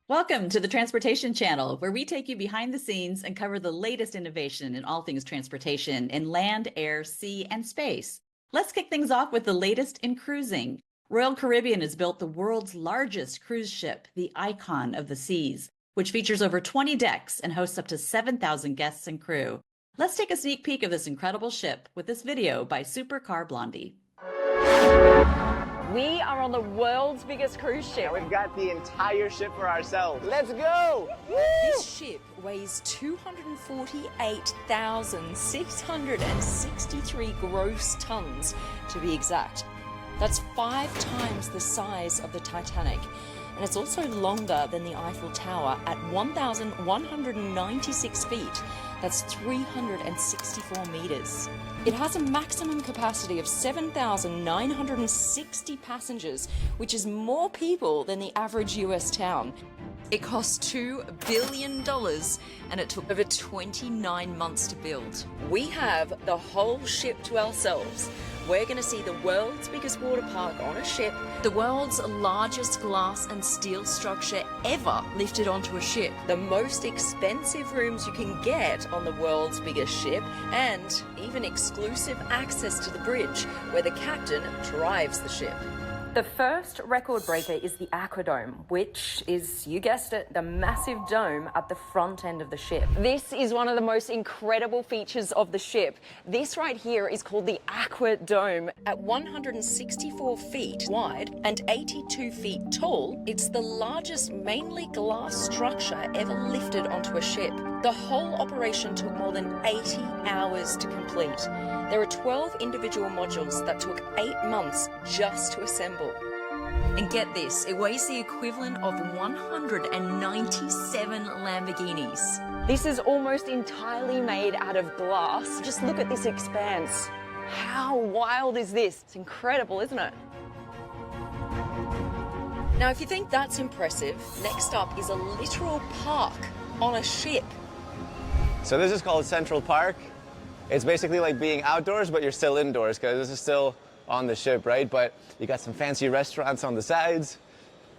Welcome to the Transportation Channel, where we take you behind the scenes and cover the latest innovation in all things transportation in land, air, sea, and space. Let's kick things off with the latest in cruising. Royal Caribbean has built the world's largest cruise ship, the Icon of the Seas, which features over 20 decks and hosts up to 7,000 guests and crew. Let's take a sneak peek of this incredible ship with this video by Supercar Blondie. We are on the world's biggest cruise ship. We've got the entire ship for ourselves. Let's go! Woo! This ship weighs 248,663 gross tons, to be exact. That's 5 times the size of the Titanic. And it's also longer than the Eiffel Tower at 1,196 feet. That's 364 meters. It has a maximum capacity of 7,960 passengers, which is more people than the average US town. It cost $2 billion and it took over 29 months to build. We have the whole ship to ourselves. We're going to see the world's biggest water park on a ship, the world's largest glass and steel structure ever lifted onto a ship, the most expensive rooms you can get on the world's biggest ship, and even exclusive access to the bridge where the captain drives the ship. The first record breaker is the Aquadome, which is, you guessed it, the massive dome at the front end of the ship. This is one of the most incredible features of the ship. This right here is called the Aquadome. At 164 feet wide and 82 feet tall, it's the largest mainly glass structure ever lifted onto a ship. The whole operation took more than 80 hours to complete. There are 12 individual modules that took 8 months just to assemble. And get this, it weighs the equivalent of 197 Lamborghinis. This is almost entirely made out of glass. Just look at this expanse. How wild is this? It's incredible, isn't it? Now, if you think that's impressive, next up is a literal park on a ship. So this is called Central Park. It's basically like being outdoors, but you're still indoors because this is still on the ship, right? But you got some fancy restaurants on the sides.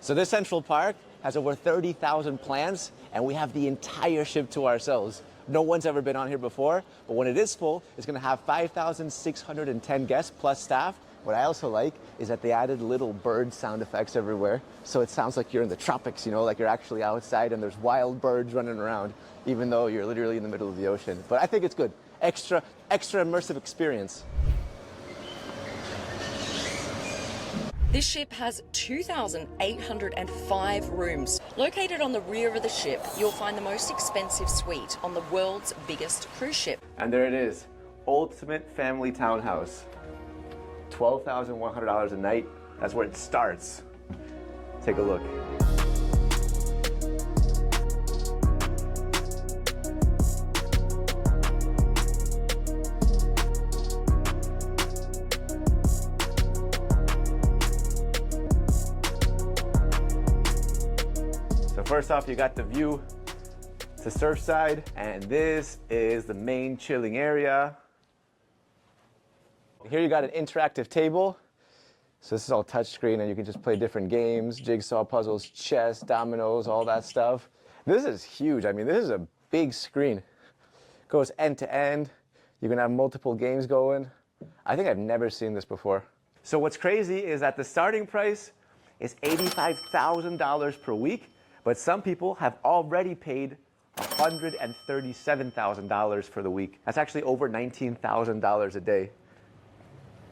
So this Central Park has over 30,000 plants, and we have the entire ship to ourselves. No one's ever been on here before, but when it is full, it's gonna have 5,610 guests plus staff. What I also like is that they added little bird sound effects everywhere. So it sounds like you're in the tropics, you know, like you're actually outside and there's wild birds running around, even though you're literally in the middle of the ocean. But I think it's good. Extra immersive experience. This ship has 2,805 rooms. Located on the rear of the ship, you'll find the most expensive suite on the world's biggest cruise ship. And there it is, Ultimate Family Townhouse. $12,100 a night. That's where it starts. Take a look. So first off, you got the view to Surfside, and this is the main chilling area. Here you got an interactive table. So this is all touchscreen and you can just play different games, jigsaw puzzles, chess, dominoes, all that stuff. This is huge. I mean, this is a big screen. Goes end to end. You can have multiple games going. I think I've never seen this before. So what's crazy is that the starting price is $85,000 per week, but some people have already paid $137,000 for the week. That's actually over $19,000 a day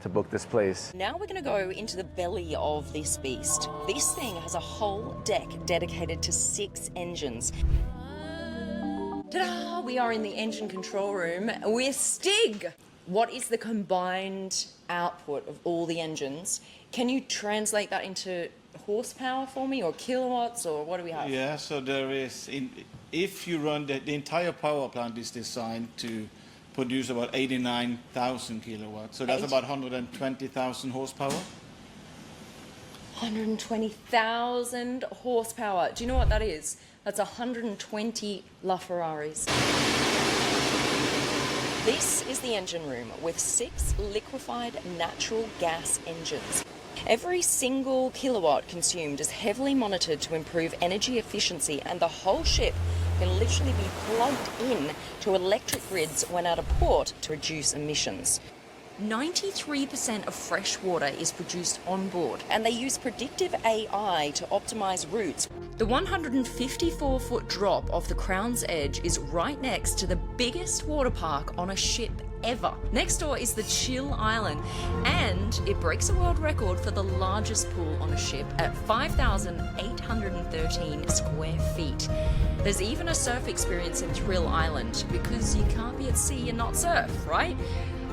to book this place. Now we're going to go into the belly of this beast. This thing has a whole deck dedicated to 6 engines. Ta-da! We are in the engine control room with Stig. What is the combined output of all the engines? Can you translate that into horsepower for me, or kilowatts, or what do we have? Yeah, so there is, if you run the entire power plant is designed to produce about 89,000 kilowatts. So that's about 120,000 horsepower. 120,000 horsepower. Do you know what that is? That's 120 LaFerraris. This is the engine room with 6 liquefied natural gas engines. Every single kilowatt consumed is heavily monitored to improve energy efficiency, and the whole ship can literally be plugged in to electric grids when at a port to reduce emissions. 93% of fresh water is produced on board, and they use predictive AI to optimize routes. The 154-foot drop off the Crown's Edge is right next to the biggest water park on a ship ever. Next door is the Chill Island, and it breaks a world record for the largest pool on a ship at 5,813 square feet. There's even a surf experience in Thrill Island, because you can't be at sea and not surf, right?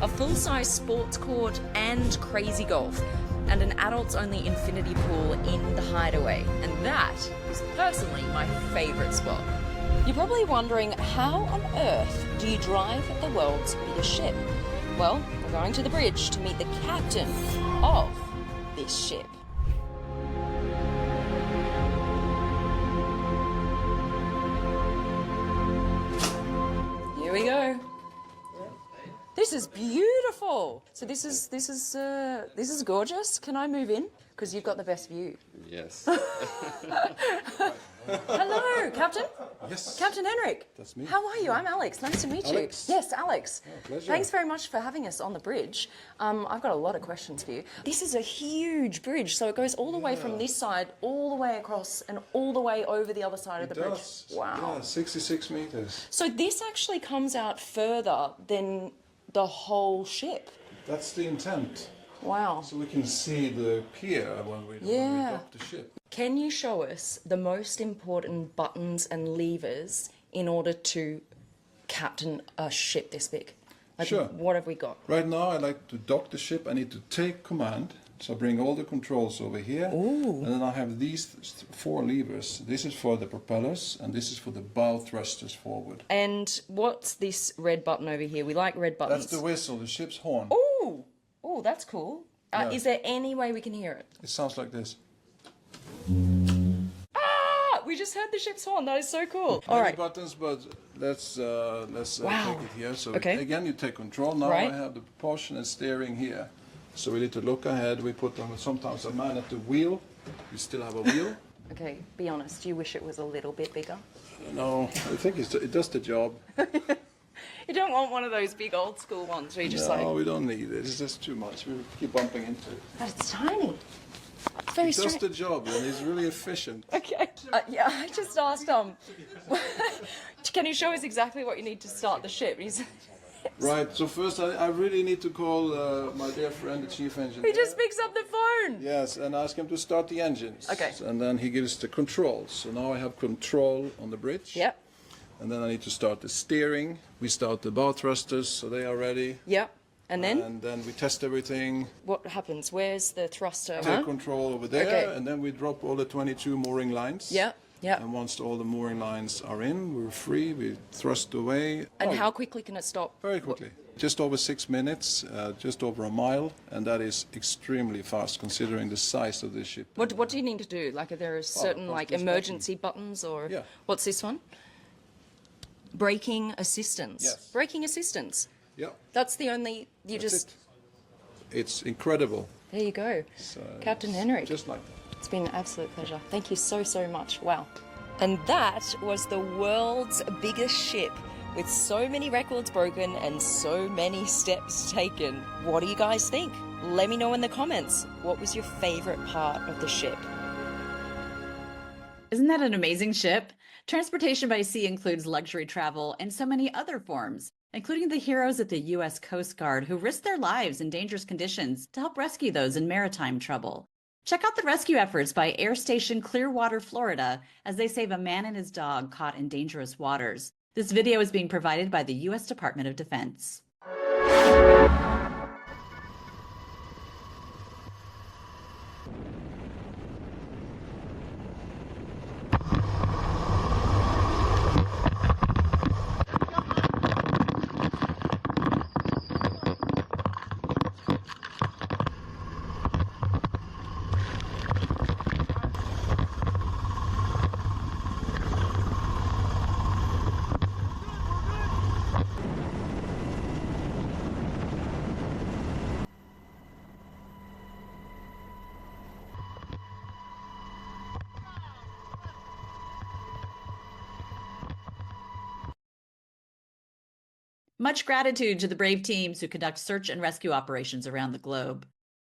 A full-size sports court and crazy golf, and an adults-only infinity pool in the Hideaway. And that is personally my favourite spot. You're probably wondering, how on earth do you drive the world's biggest ship? Well, we're going to the bridge to meet the captain of this ship. Here we go. This is beautiful. So this is gorgeous. Can I move in? Because you've got the best view. Yes. Hello, Captain. Yes. Captain Henrik. That's me. How are you? I'm Alex. Nice to meet Alex? you. Yes, Alex. Oh, pleasure. Thanks very much for having us on the bridge. I've got a lot of questions for you. This is a huge bridge, so it goes all the way from this side, all the way across, and all the way over the other side of the bridge. Wow. Yeah, 66 meters. So this actually comes out further than the whole ship. That's the intent. Wow. So we can see the pier when we dock the ship. Can you show us the most important buttons and levers in order to captain a ship this big? Like, Sure. What have we got? Right now I like to dock the ship. I need to take command. So I bring all the controls over here. Ooh. And then I have these 4 levers. This is for the propellers and this is for the bow thrusters forward. And what's this red button over here? We like red buttons. That's the whistle, the ship's horn. Ooh! Oh, that's cool. Yeah. Is there any way we can hear it? It sounds like this. Ah! We just heard the ship's horn. That is so cool. All Many right. buttons, but let's Wow. take it here. So Okay. again, you take control. Now Right. I have the propulsion and steering here. So we need to look ahead. We put on sometimes a man at the wheel. We still have a wheel. Okay, be honest. Do you wish it was a little bit bigger? No, I think it does the job. You don't want one of those big old school ones where you just No, we don't need it. It's just too much. We keep bumping into it. But it's tiny. It's very It does strange. the job and it's really efficient. Okay. Yeah, I just asked can you show us exactly what you need to start the ship? Right, so first I really need to call my dear friend, the chief engineer. He just picks up the phone. Yes, and ask him to start the engines. Okay. And then he gives the controls. So now I have control on the bridge. Yep. And then I need to start the steering. We start the bow thrusters, so they are ready. Yep. And then And then we test everything, what happens? Where's the thruster? take control over there, Okay. and then we drop all the 22 mooring lines. Yep. Yep. And once all the mooring lines are in, we're free, we thrust away. And Oh, how quickly can it stop? Very quickly. Just over 6 minutes, just over a mile, and that is extremely fast considering the size of the ship. What do you need to do? Like, are there certain press like this emergency buttons or Yeah. what's this one? Braking assistance. Yes. Braking assistance. Yeah, That's the only. You that's just. it. It's incredible. There you go, So Captain Henrik. Just like that. It's been an absolute pleasure. Thank you so, so much. Wow. And that was the world's biggest ship with so many records broken and so many steps taken. What do you guys think? Let me know in the comments. What was your favorite part of the ship? Isn't that an amazing ship? Transportation by sea includes luxury travel and so many other forms, including the heroes at the U.S. Coast Guard who risk their lives in dangerous conditions to help rescue those in maritime trouble. Check out the rescue efforts by Air Station Clearwater, Florida, as they save a man and his dog caught in dangerous waters. This video is being provided by the U.S. Department of Defense. Much gratitude to the brave teams who conduct search and rescue operations around the globe.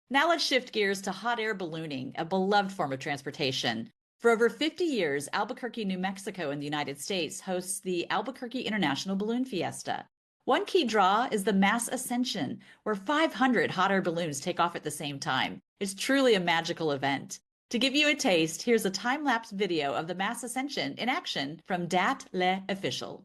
Now let's shift gears to hot air ballooning, a beloved form of transportation. For over 50 years, Albuquerque, New Mexico in the United States hosts the Albuquerque International Balloon Fiesta. One key draw is the Mass Ascension, where 500 hot air balloons take off at the same time. It's truly a magical event. To give you a taste, here's a time-lapse video of the Mass Ascension in action from Dat Le Official.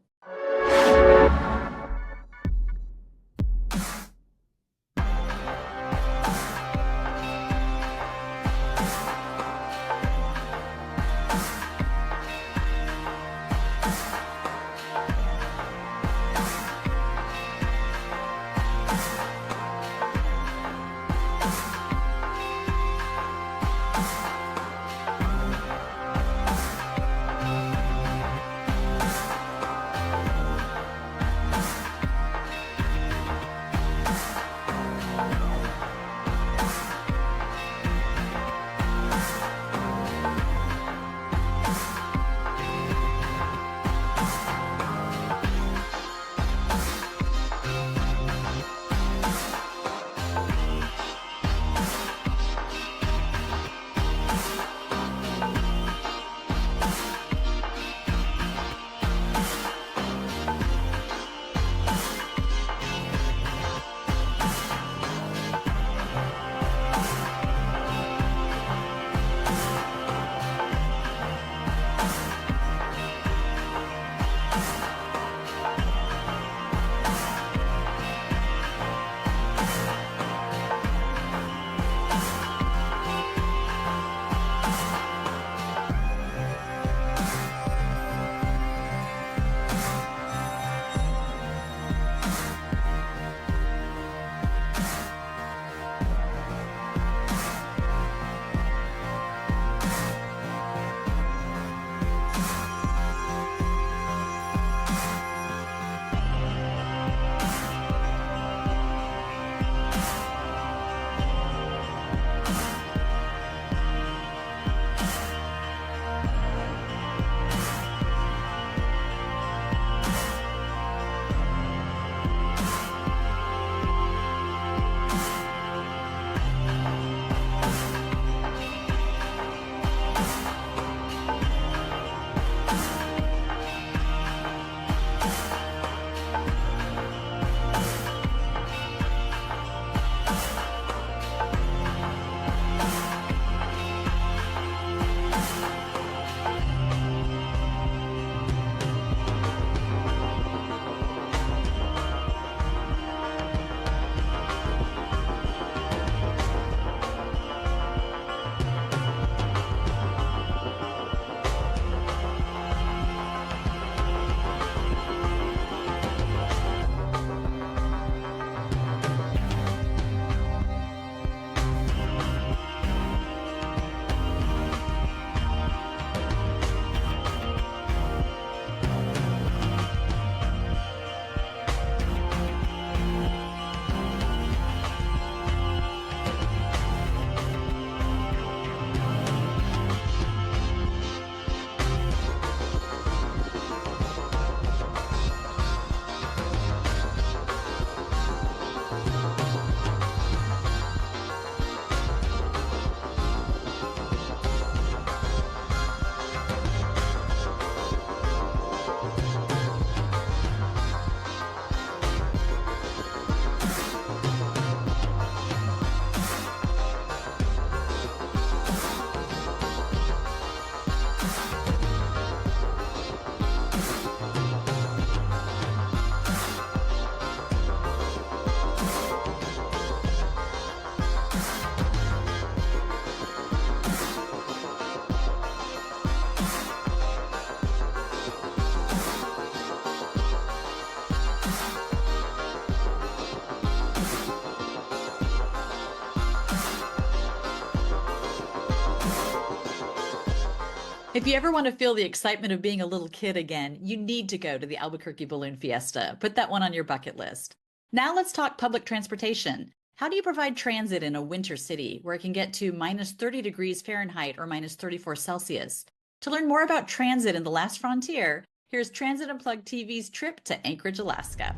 If you ever want to feel the excitement of being a little kid again, you need to go to the Albuquerque Balloon Fiesta. Put that one on your bucket list. Now let's talk public transportation. How do you provide transit in a winter city where it can get to minus 30 degrees Fahrenheit or minus 34 Celsius? To learn more about transit in the last frontier, here's Transit Unplugged TV's trip to Anchorage, Alaska.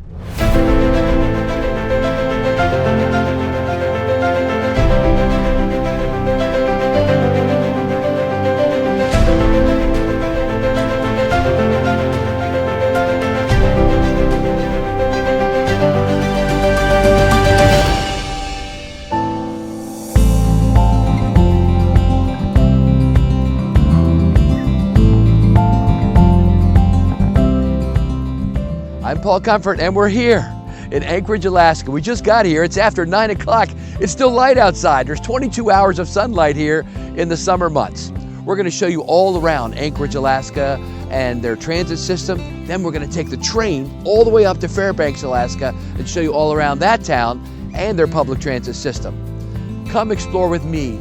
I'm Paul Comfort, and we're here in Anchorage, Alaska. We just got here. It's after 9 o'clock. It's still light outside. There's 22 hours of sunlight here in the summer months. We're going to show you all around Anchorage, Alaska, and their transit system. Then we're going to take the train all the way up to Fairbanks, Alaska, and show you all around that town and their public transit system. Come explore with me,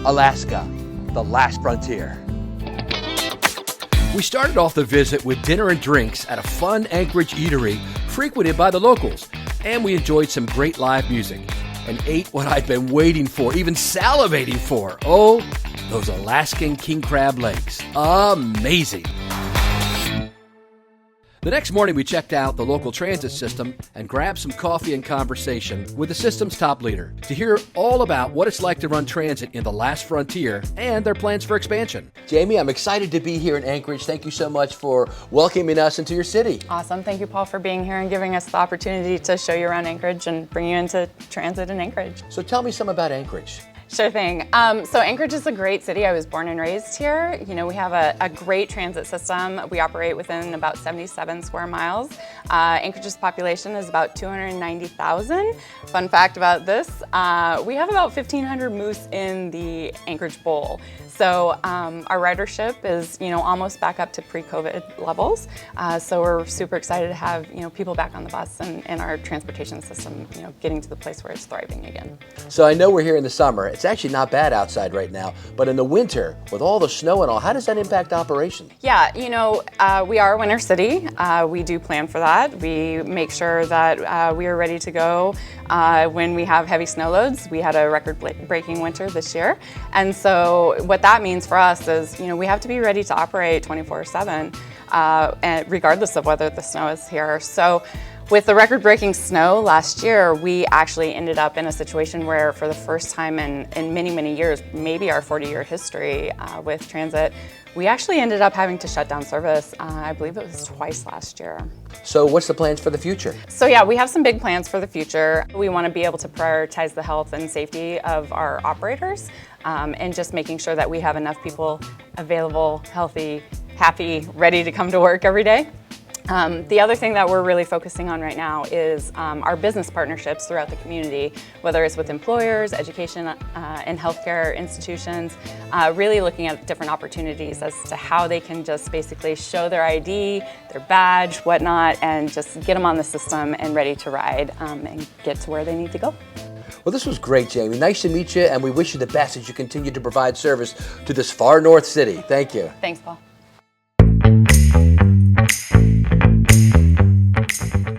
Alaska, the last frontier. We started off the visit with dinner and drinks at a fun Anchorage eatery frequented by the locals, and we enjoyed some great live music and ate what I'd been waiting for, even salivating for. Oh, those Alaskan king crab legs. Amazing. The next morning, we checked out the local transit system and grabbed some coffee and conversation with the system's top leader to hear all about what it's like to run transit in the last frontier and their plans for expansion. Jamie, I'm excited to be here in Anchorage. Thank you so much for welcoming us into your city. Awesome. Thank you, Paul, for being here and giving us the opportunity to show you around Anchorage and bring you into transit in Anchorage. So tell me some about Anchorage. Sure thing. So Anchorage is a great city. I was born and raised here. You know, we have a great transit system. We operate within about 77 square miles. Anchorage's population is about 290,000. Fun fact about this, we have about 1,500 moose in the Anchorage Bowl. So our ridership is, you know, almost back up to pre-COVID levels. So we're super excited to have, you know, people back on the bus and our transportation system, you know, getting to the place where it's thriving again. So I know we're here in the summer. It's actually not bad outside right now, but in the winter, with all the snow and all, how does that impact operations? Yeah, you know, we are a winter city. We do plan for that. We make sure that we are ready to go when we have heavy snow loads. We had a record-breaking winter this year. And so what that means for us is, you know, we have to be ready to operate 24/7, and regardless of whether the snow is here. So with the record-breaking snow last year, we actually ended up in a situation where for the first time in many, many years, maybe our 40-year history with transit, we actually ended up having to shut down service. I believe it was twice last year. So what's the plans for the future? So yeah, we have some big plans for the future. We want to be able to prioritize the health and safety of our operators and just making sure that we have enough people available, healthy, happy, ready to come to work every day. The other thing that we're really focusing on right now is our business partnerships throughout the community, whether it's with employers, education, and healthcare institutions, really looking at different opportunities as to how they can just basically show their ID, their badge, whatnot, and just get them on the system and ready to ride and get to where they need to go. Well, this was great, Jamie. Nice to meet you, and we wish you the best as you continue to provide service to this far north city. Thank you. Thanks, Paul.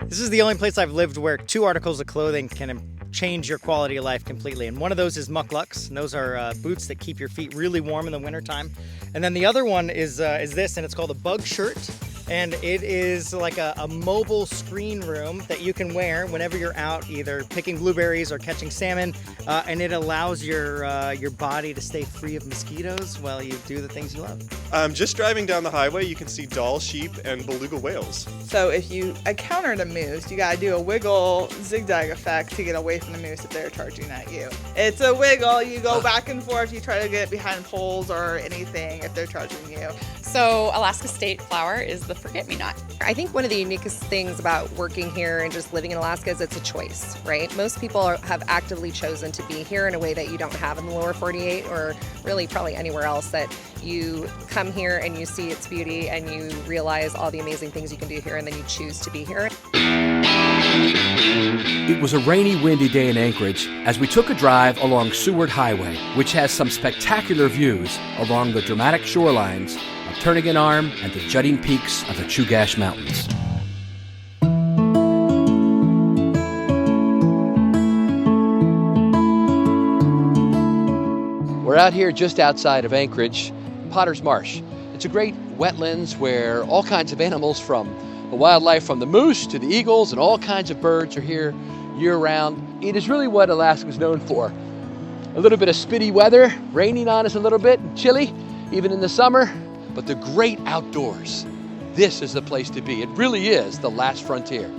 This is the only place I've lived where 2 articles of clothing can change your quality of life completely. And one of those is Mucklucks. And those are boots that keep your feet really warm in the wintertime. And then the other one is this, and it's called a Bug Shirt. And it is like a mobile screen room that you can wear whenever you're out either picking blueberries or catching salmon, and it allows your body to stay free of mosquitoes while you do the things you love. Just driving down the highway, you can see Dall sheep and beluga whales. So if you encounter the moose, you gotta do a wiggle zigzag effect to get away from the moose if they're charging at you. It's a wiggle, you go back and forth, you try to get behind poles or anything if they're charging you. So Alaska State Flower is the forget-me-not. I think one of the uniquest things about working here and just living in Alaska is it's a choice, right? Most people have actively chosen to be here in a way that you don't have in the lower 48 or really probably anywhere else, that you come here and you see its beauty and you realize all the amazing things you can do here and then you choose to be here. It was a rainy, windy day in Anchorage as we took a drive along Seward Highway, which has some spectacular views along the dramatic shorelines of Turnagain Arm and the jutting peaks of the Chugach Mountains. We're out here just outside of Anchorage, Potter's Marsh. It's a great wetlands where all kinds of animals from the wildlife from the moose to the eagles and all kinds of birds are here year-round. It is really what Alaska's known for. A little bit of spitty weather, raining on us a little bit, chilly, even in the summer, but the great outdoors. This is the place to be. It really is the last frontier.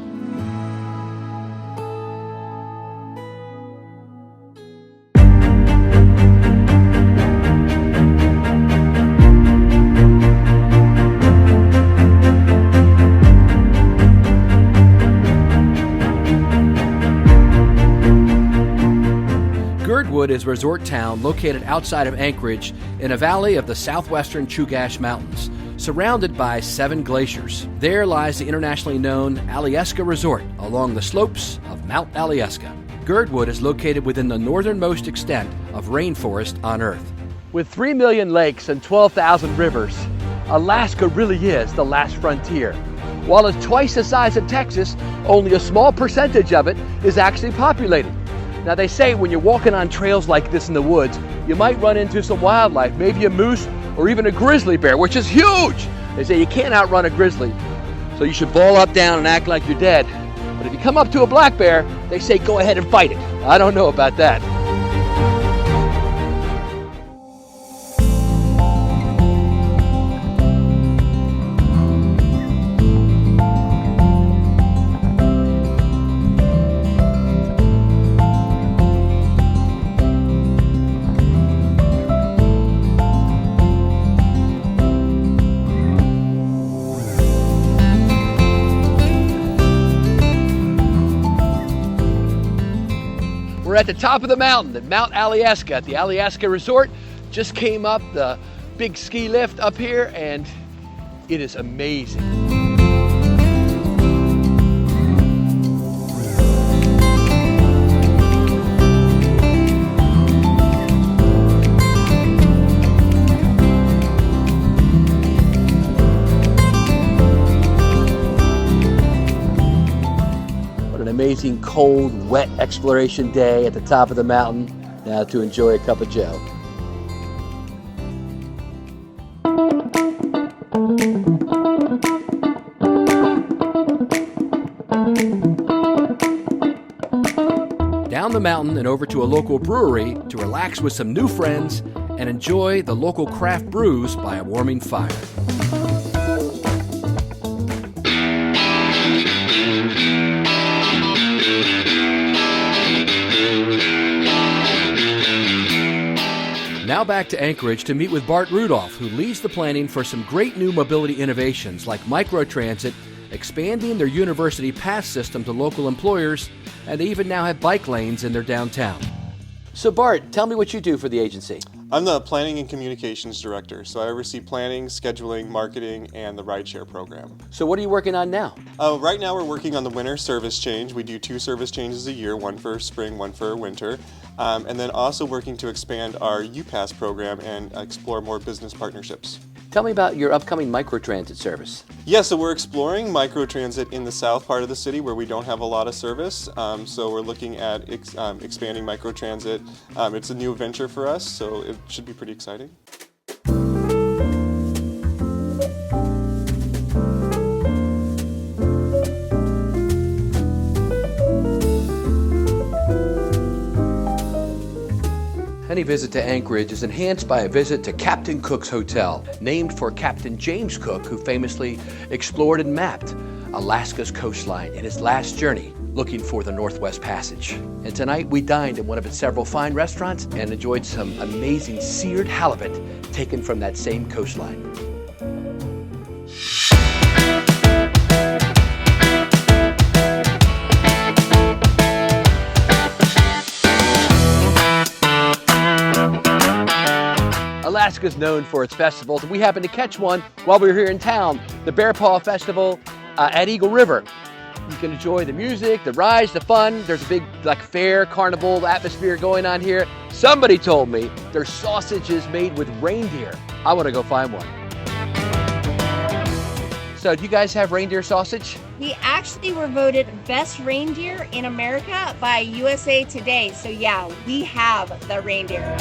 Girdwood is a resort town located outside of Anchorage in a valley of the southwestern Chugach Mountains, surrounded by 7 glaciers. There lies the internationally known Alyeska Resort along the slopes of Mount Alyeska. Girdwood is located within the northernmost extent of rainforest on Earth. With 3 million lakes and 12,000 rivers, Alaska really is the last frontier. While it's twice the size of Texas, only a small percentage of it is actually populated. Now they say when you're walking on trails like this in the woods, you might run into some wildlife, maybe a moose or even a grizzly bear, which is huge. They say you can't outrun a grizzly, so you should ball up down and act like you're dead. But if you come up to a black bear, they say go ahead and fight it. I don't know about that. We're at the top of the mountain at Mount Alyeska at the Alyeska Resort. Just came up the big ski lift up here and it is amazing. Amazing cold, wet exploration day at the top of the mountain. Now to enjoy a cup of joe. Down the mountain and over to a local brewery to relax with some new friends and enjoy the local craft brews by a warming fire. Now back to Anchorage to meet with Bart Rudolph, who leads the planning for some great new mobility innovations like microtransit, expanding their university pass system to local employers, and they even now have bike lanes in their downtown. So Bart, tell me what you do for the agency. I'm the Planning and Communications Director, so I oversee planning, scheduling, marketing, and the rideshare program. So what are you working on now? Right now we're working on the winter service change. We do 2 service changes a year, one for spring, one for winter. And then also working to expand our UPass program and explore more business partnerships. Tell me about your upcoming microtransit service. Yeah, so we're exploring microtransit in the south part of the city where we don't have a lot of service. So we're looking at expanding microtransit. It's a new venture for us, so it should be pretty exciting. Any visit to Anchorage is enhanced by a visit to Captain Cook's Hotel, named for Captain James Cook, who famously explored and mapped Alaska's coastline in his last journey looking for the Northwest Passage. And tonight we dined in one of its several fine restaurants and enjoyed some amazing seared halibut taken from that same coastline. Alaska is known for its festivals, and we happened to catch one while we were here in town, the Bear Paw Festival at Eagle River. You can enjoy the music, the rides, the fun. There's a big fair, carnival atmosphere going on here. Somebody told me there's sausages made with reindeer. I want to go find one. So do you guys have reindeer sausage? We actually were voted best reindeer in America by USA Today. So yeah, we have the reindeer.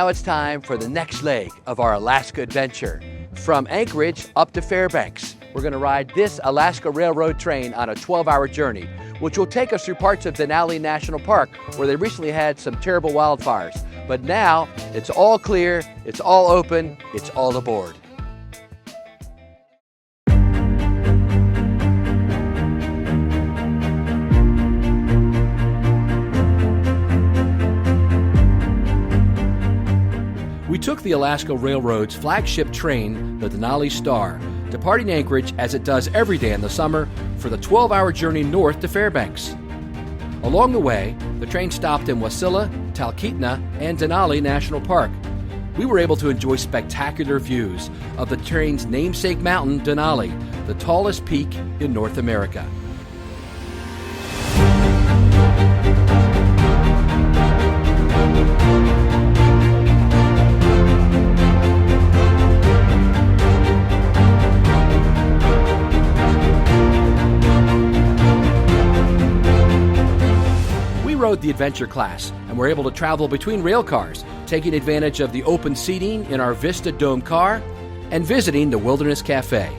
now it's time for the next leg of our Alaska adventure. From Anchorage up to Fairbanks, we're going to ride this Alaska Railroad train on a 12-hour journey, which will take us through parts of Denali National Park, where they recently had some terrible wildfires. But now, it's all clear, it's all open, it's all aboard. We took the Alaska Railroad's flagship train, the Denali Star, departing Anchorage as it does every day in the summer for the 12-hour journey north to Fairbanks. Along the way, the train stopped in Wasilla, Talkeetna, and Denali National Park. We were able to enjoy spectacular views of the train's namesake mountain, Denali, the tallest peak in North America. Rode the adventure class and were able to travel between rail cars, taking advantage of the open seating in our Vista Dome car and visiting the Wilderness Cafe.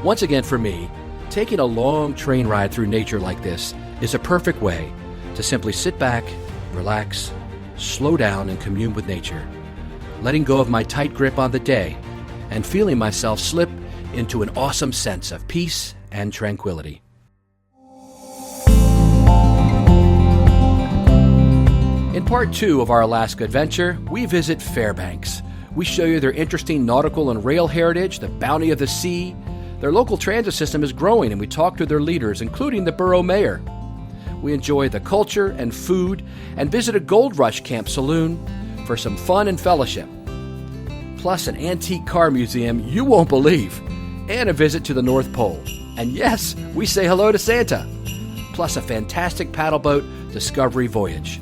Once again for me, taking a long train ride through nature like this is a perfect way to simply sit back, relax, slow down and commune with nature, letting go of my tight grip on the day and feeling myself slip into an awesome sense of peace and tranquility. In part 2 of our Alaska adventure, we visit Fairbanks. We show you their interesting nautical and rail heritage, the bounty of the sea. Their local transit system is growing, and we talk to their leaders, including the borough mayor. We enjoy the culture and food and visit a Gold Rush Camp saloon for some fun and fellowship. Plus an antique car museum you won't believe, and a visit to the North Pole. And yes, we say hello to Santa. Plus a fantastic paddle boat discovery voyage.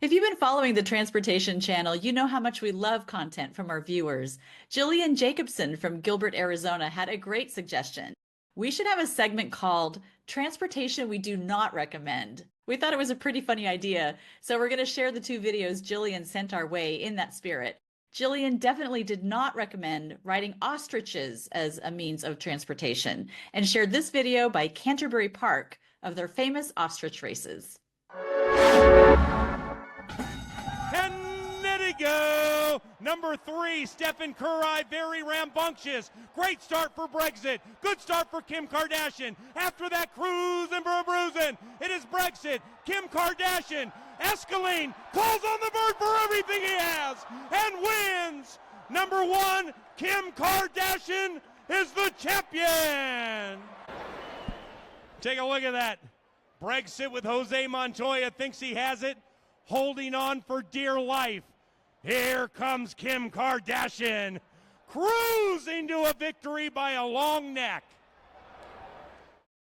If you've been following the Transportation Channel, you know how much we love content from our viewers. Jillian Jacobson from Gilbert, Arizona had a great suggestion. We should have a segment called Transportation We Do Not Recommend. We thought it was a pretty funny idea, so we're going to share the 2 videos Jillian sent our way in that spirit. Jillian definitely did not recommend riding ostriches as a means of transportation and shared this video by Canterbury Park of their famous ostrich races. Go! Number 3, Stephen Curry, very rambunctious. Great start for Brexit. Good start for Kim Kardashian. After that, cruising for a bruising. It is Brexit. Kim Kardashian. Escalade calls on the bird for everything he has and wins. Number 1, Kim Kardashian is the champion. Take a look at that. Brexit with Jose Montoya thinks he has it, holding on for dear life. Here comes Kim Kardashian, cruising to a victory by a long neck.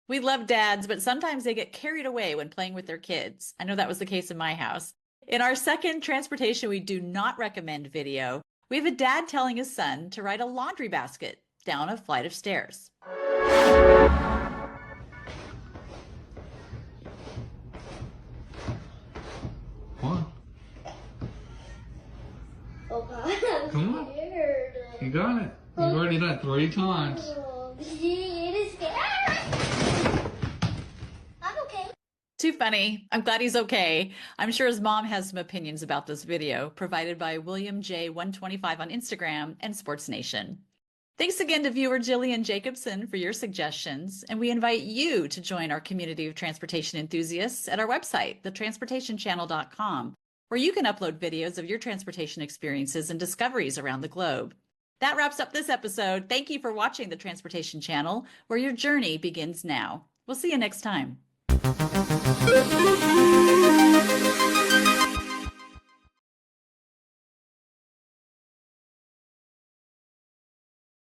We love dads, but sometimes they get carried away when playing with their kids. I know that was the case in my house. In our second Transportation We Do Not Recommend video, we have a dad telling his son to ride a laundry basket down a flight of stairs. What? Oh God, Come on. Scared. You got it. You've already done it 3 times. Oh, it is scary. I'm okay. Too funny. I'm glad he's okay. I'm sure his mom has some opinions about this video, provided by William J125 on Instagram and Sports Nation. Thanks again to viewer Jillian Jacobson for your suggestions, and we invite you to join our community of transportation enthusiasts at our website, thetransportationchannel.com, where you can upload videos of your transportation experiences and discoveries around the globe. That wraps up this episode. Thank you for watching the Transportation Channel, where your journey begins now. We'll see you next time.